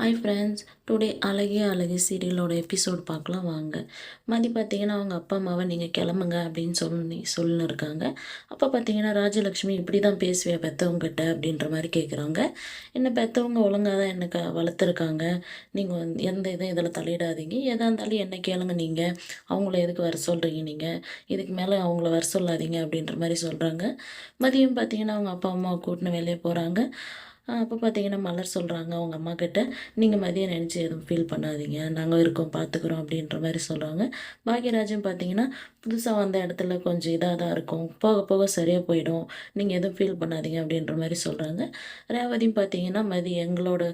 Hi friends, today அழகே அழகு சீரியலோட episode பார்க்கலாம் வாங்க. மதி பார்த்தீங்கன்னா அவங்க அப்பா அம்மாவை நீங்கள் கிளம்புங்க அப்படின்னு சொல்லின்னு இருக்காங்க. அப்போ பார்த்தீங்கன்னா ராஜலக்ஷ்மி இப்படி தான் பேசுவேன் பெற்றவங்ககிட்ட அப்படின்ற மாதிரி கேட்குறாங்க. என்ன பெற்றவங்க ஒழுங்காக தான் என்ன வளர்த்துருக்காங்க. நீங்கள் எந்த இதில் தலையிடாதீங்க, எதாக இருந்தாலும் என்ன கேளுங்க, நீங்கள் அவங்கள எதுக்கு வர சொல்கிறீங்க, நீங்கள் இதுக்கு மேலே அவங்கள வர சொல்லாதீங்க அப்படின்ற மாதிரி சொல்கிறாங்க. மதியம் பார்த்தீங்கன்னா அவங்க அப்பா அம்மாவை கூட்டின்னு வெளியே போகிறாங்க. அப்போ பார்த்தீங்கன்னா மலர் சொல்கிறாங்க அவங்க அம்மாக்கிட்ட, நீங்கள் மதியம் நினச்சி எதுவும் ஃபீல் பண்ணாதீங்க, நாங்கள் இருக்கோம் பார்த்துக்குறோம் அப்படின்ற மாதிரி சொல்கிறாங்க. பாக்யராஜும் பார்த்தீங்கன்னா புதுசாக வந்த இடத்துல கொஞ்சம் இதாக தான் இருக்கும், போக போக சரியாக போயிடும், நீங்கள் எதுவும் ஃபீல் பண்ணாதீங்க அப்படின்ற மாதிரி சொல்கிறாங்க. ரேவதியும் பார்த்தீங்கன்னா எங்களோட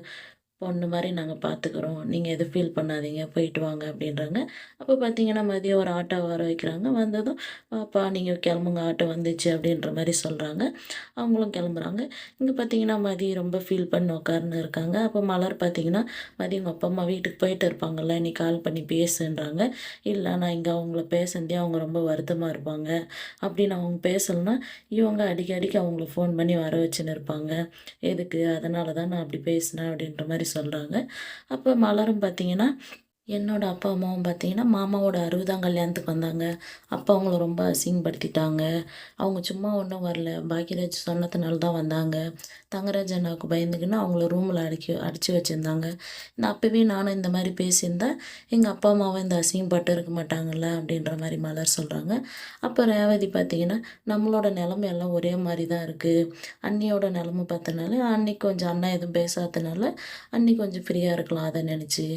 பொண்ணு மாதிரி நாங்கள் பார்த்துக்குறோம், நீங்கள் எதுவும் ஃபீல் பண்ணாதீங்க, போயிட்டு வாங்க அப்படின்றாங்க. அப்போ பார்த்தீங்கன்னா மதியம் ஒரு ஆட்டோ வர வைக்கிறாங்க. வந்ததும் அப்பா நீங்கள் கிளம்புங்க, ஆட்டோ வந்துச்சு அப்படின்ற மாதிரி சொல்கிறாங்க. அவங்களும் கிளம்புறாங்க. இங்கே பார்த்தீங்கன்னா ரொம்ப ஃபீல் பண்ணி உட்கார்ந்து இருக்காங்க. அப்போ மலர் பார்த்தீங்கன்னா உங்கள் அப்பா அம்மா வீட்டுக்கு போயிட்டு இருப்பாங்கல்ல, நீ கால் பண்ணி பேசுன்றாங்க. இல்லை நான் இங்கே அவங்கள பேசுனதே அவங்க ரொம்ப வருத்தமாக இருப்பாங்க அப்படின்னு அவங்க பேசலைன்னா இவங்க அடிக்கடிக்கு அவங்கள ஃபோன் பண்ணி வர வச்சுன்னு இருப்பாங்க. எதுக்கு, அதனால தான் நான் அப்படி பேசினேன் அப்படின்ற மாதிரி சொல்கிறாங்க. அப்போ மலரும் பார்த்தீங்கன்னா என்னோட அப்பா அம்மாவும் பார்த்தீங்கன்னா மாமாவோட 60ஆம் கல்யாணத்துக்கு வந்தாங்க. அப்போ அவங்கள ரொம்ப அசிங்கப்படுத்திட்டாங்க. அவங்க சும்மா ஒன்றும் வரல, பாக்யராஜ் சொன்னதுனால தான் வந்தாங்க. தங்கராஜ் அண்ணாவுக்கு பயந்துக்குன்னு அவங்கள ரூமில் அடித்து வச்சுருந்தாங்க. அப்போவே நானும் இந்த மாதிரி பேசியிருந்தேன், எங்கள் அப்பா அம்மாவும் இந்த அசிங்கப்பட்டு இருக்க மாட்டாங்கல்ல அப்படின்ற மாதிரி மலர் சொல்கிறாங்க. அப்போ ரேவதி பார்த்தீங்கன்னா நம்மளோட நிலமை எல்லாம் ஒரே மாதிரி தான் இருக்குது. அண்ணியோட நிலமை பார்த்தனால அன்னைக்கு கொஞ்சம் அண்ணா எதுவும் பேசாததுனால அன்னி கொஞ்சம் ஃப்ரீயாக இருக்கலாம் அதை நினச்சி.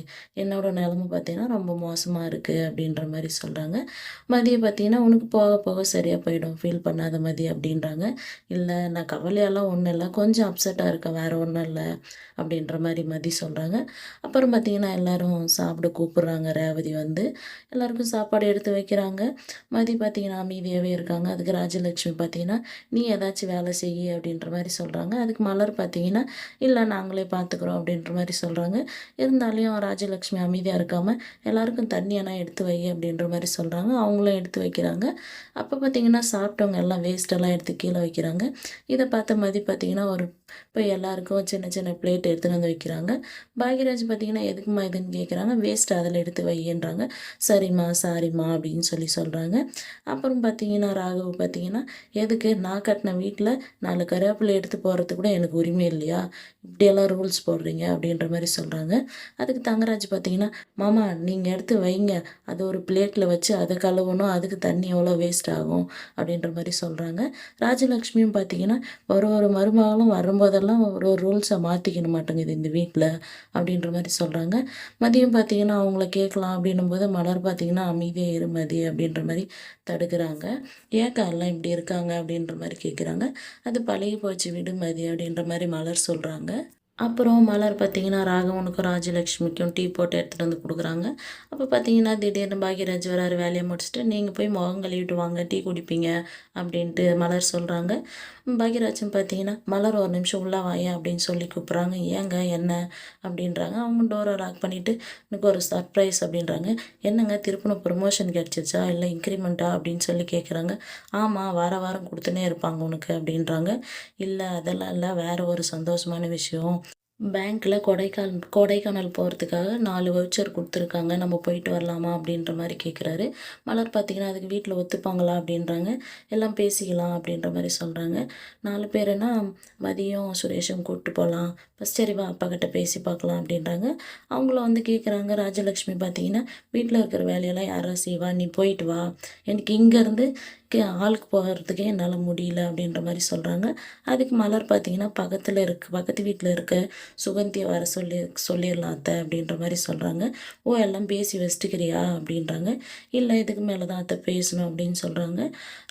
என்னோட நிலமை பார்த்தீங்கன்னா ரொம்ப மோசமாக இருக்குது அப்படின்ற மாதிரி சொல்கிறாங்க. மதியம் பார்த்தீங்கன்னா உனக்கு போக போக சரியாக போயிடும், ஃபீல் பண்ணாத மதி அப்படின்றாங்க. இல்லை நான் கவலையெல்லாம் ஒன்றும் இல்லை, கொஞ்சம் அப்செட்டாக இருக்கேன், வேறு ஒன்றும் இல்லை அப்படின்ற மாதிரி மதி சொல்கிறாங்க. அப்புறம் பார்த்தீங்கன்னா எல்லோரும் சாப்பிட கூப்பிட்றாங்க. ரேவதி எல்லாருக்கும் சாப்பாடு எடுத்து வைக்கிறாங்க. மதி பார்த்தீங்கன்னா அமைதியாகவே இருக்காங்க. அதுக்கு ராஜலக்ஷ்மி பார்த்தீங்கன்னா நீ ஏதாச்சும் வேலை செய்ய அப்படின்ற மாதிரி சொல்கிறாங்க. அதுக்கு மலர் பார்த்தீங்கன்னா இல்லை நாங்களே பார்த்துக்குறோம் அப்படின்ற மாதிரி சொல்கிறாங்க. இருந்தாலும் ராஜலக்ஷ்மி அமைதியாக இருக்காமல் எல்லாருக்கும் தண்ணியெல்லாம் எடுத்து வை அப்படின்ற மாதிரி சொல்கிறாங்க. அவங்களும் எடுத்து வைக்கிறாங்க. அப்போ பார்த்தீங்கன்னா சாப்பிட்டவங்க எல்லாம் வேஸ்ட்டெல்லாம் எடுத்து கீழே வைக்கிறாங்க. இதை பார்த்த மதி பார்த்தீங்கன்னா இப்போ எல்லாருக்கும் சின்ன சின்ன பிளேட் எடுத்துகிட்டு வந்து வைக்கிறாங்க. பாக்யராஜ் பார்த்தீங்கன்னா எதுக்குமா இதுன்னு கேட்குறாங்க. வேஸ்ட் அதில் எடுத்து வையின்றாங்க. சரிம்மா சாரிம்மா அப்படின்னு சொல்கிறாங்க. அப்புறம் பார்த்தீங்கன்னா ராகவ் பார்த்தீங்கன்னா எதுக்கு, நான் கட்டின வீட்டில் 4 கருவேப்பிலை எடுத்து போகிறதுக்கு கூட எனக்கு உரிமை இல்லையா, இப்படியெல்லாம் ரூல்ஸ் போடுறீங்க அப்படின்ற மாதிரி சொல்கிறாங்க. அதுக்கு தங்கராஜ் பார்த்தீங்கன்னா மாமா நீங்கள் எடுத்து வைங்க, அது ஒரு பிளேட்டில் வச்சு அதை கழுவணும், அதுக்கு தண்ணி எவ்வளோ வேஸ்ட் ஆகும் அப்படின்ற மாதிரி சொல்கிறாங்க. ராஜலக்ஷ்மியும் பார்த்தீங்கன்னா ஒரு மருமகளும் வரும்போதெல்லாம் ஒரு ரூல்ஸை மாற்றிக்கணும் மாட்டேங்குது இந்த வீட்டில் அப்படின்ற மாதிரி சொல்கிறாங்க. மதியம் பார்த்தீங்கன்னா அவங்கள கேட்கலாம் அப்படின்னும் போது மலர் பார்த்தீங்கன்னா அமைதியாக இருமதி அப்படின்ற மாதிரி தடுக்கிறாங்க. ஏக்கா எல்லாம் இப்படி இருக்காங்க அப்படின்ற மாதிரி கேட்குறாங்க. அது பழகி போச்சு விடுமதி அப்படின்ற மாதிரி மலர் சொல்கிறாங்க. அப்புறம் மலர் பார்த்தீங்கன்னா ராகவனுக்கும் ராஜலக்ஷ்மிக்கும் டீ போட்டு எடுத்துகிட்டு வந்து கொடுக்குறாங்க. அப்போ பார்த்தீங்கன்னா திடீர்னு பாக்யராஜ் வராரு வேலையை முடிச்சுட்டு, நீங்கள் போய் முகம் கழுவிட்டு வாங்க, டீ குடிப்பீங்க அப்படின்ட்டு மலர் சொல்கிறாங்க. பாக்யராஜன் பார்த்தீங்கன்னா மலர் ஒரு நிமிஷம் உள்ளே வாங்க அப்படின்னு சொல்லி கூப்பிட்றாங்க. ஏங்க என்ன அப்படின்றாங்க. அவங்க டோரை லாக் பண்ணிவிட்டு எனக்கு ஒரு சர்ப்ரைஸ் அப்படின்றாங்க. என்னங்க திருப்பணும் ப்ரொமோஷன் கிடச்சிருச்சா இல்லை இன்க்ரிமெண்ட்டா அப்படின்னு சொல்லி கேட்குறாங்க. ஆமாம் வாரம் கொடுத்துனே இருப்பாங்க உனக்கு அப்படின்றாங்க. இல்லை அதெல்லாம் இல்லை, வேறு ஒரு சந்தோஷமான விஷயம், பேங்க்கில் கொடைக்கானல் போகிறதுக்காக 4 வவுச்சர் கொடுத்துருக்காங்க, நம்ம போயிட்டு வரலாமா அப்படின்ற மாதிரி கேட்குறாரு. மலர் பார்த்திங்கன்னா அதுக்கு வீட்டில் ஒத்துப்பாங்களா அப்படின்றாங்க. எல்லாம் பேசிக்கலாம் அப்படின்ற மாதிரி சொல்கிறாங்க. 4 பேருன்னா மதியம் சுரேஷும் கூப்பிட்டு போகலாம், ஃபஸ்ட் சரி வா அப்பா கிட்ட பேசி பார்க்கலாம் அப்படின்றாங்க. அவங்கள கேட்குறாங்க. ராஜலக்ஷ்மி பார்த்திங்கன்னா வீட்டில் இருக்கிற வேலையெல்லாம் யாரா செய்வா, நீ போயிட்டு வா, எனக்கு இங்கேருந்து ஆளுக்கு போகிறதுக்கே என்னால் முடியல அப்படின்ற மாதிரி சொல்கிறாங்க. அதுக்கு மலர் பார்த்திங்கன்னா பக்கத்து வீட்டில் இருக்க சுகந்தியை வர சொல்லிடலாம் அத்தை அப்படின்ற மாதிரி சொல்கிறாங்க. ஓ எல்லாம் பேசி வச்சுட்டுக்கிறியா அப்படின்றாங்க. இல்லை இதுக்கு மேலே தான் அத்தை பேசணும் அப்படின்னு சொல்கிறாங்க.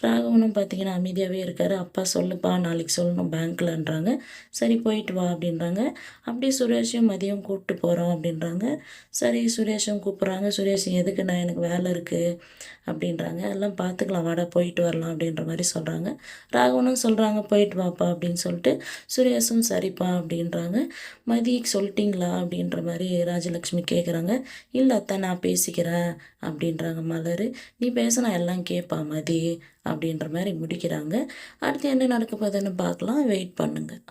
ராகவனும் பார்த்திங்கன்னா அமைதியாகவே இருக்கார். அப்பா சொல்லுப்பா நாளைக்கு சொல்லணும் பேங்க்கில்ன்றாங்க. சரி போயிட்டு வா அப்படின்றாங்க. அப்படியே சுரேஷையும் மதியம் கூப்பிட்டு போகிறோம் அப்படின்றாங்க. சரி சுரேஷும் கூப்பிட்றாங்க. சுரேஷ் எதுக்கு, நான் எனக்கு வேலை இருக்குது அப்படின்றாங்க. எல்லாம் பார்த்துக்கலாம் வாடா போயிட்டு வரலாம் அப்படின்ற மாதிரி சொல்கிறாங்க. ராகவனும் சொல்கிறாங்க போயிட்டு வாப்பா அப்படின்னு சொல்லிட்டு. சுரேஷும் சரிப்பா அப்படின்றாங்க. மதிக்கு சொல்லிட்டீங்களா அப்படின்ற மாதிரி ராஜலக்ஷ்மி கேட்குறாங்க. இல்லை அத்தை நான் பேசிக்கிறேன் அப்படின்றாங்க மலர். நீ பேசினா எல்லாம் கேட்பா மதி அப்படின்ற மாதிரி முடிக்கிறாங்க. அடுத்து என்ன நடக்க போகுதுன்னு பார்க்கலாம், வெயிட் பண்ணுங்கள்.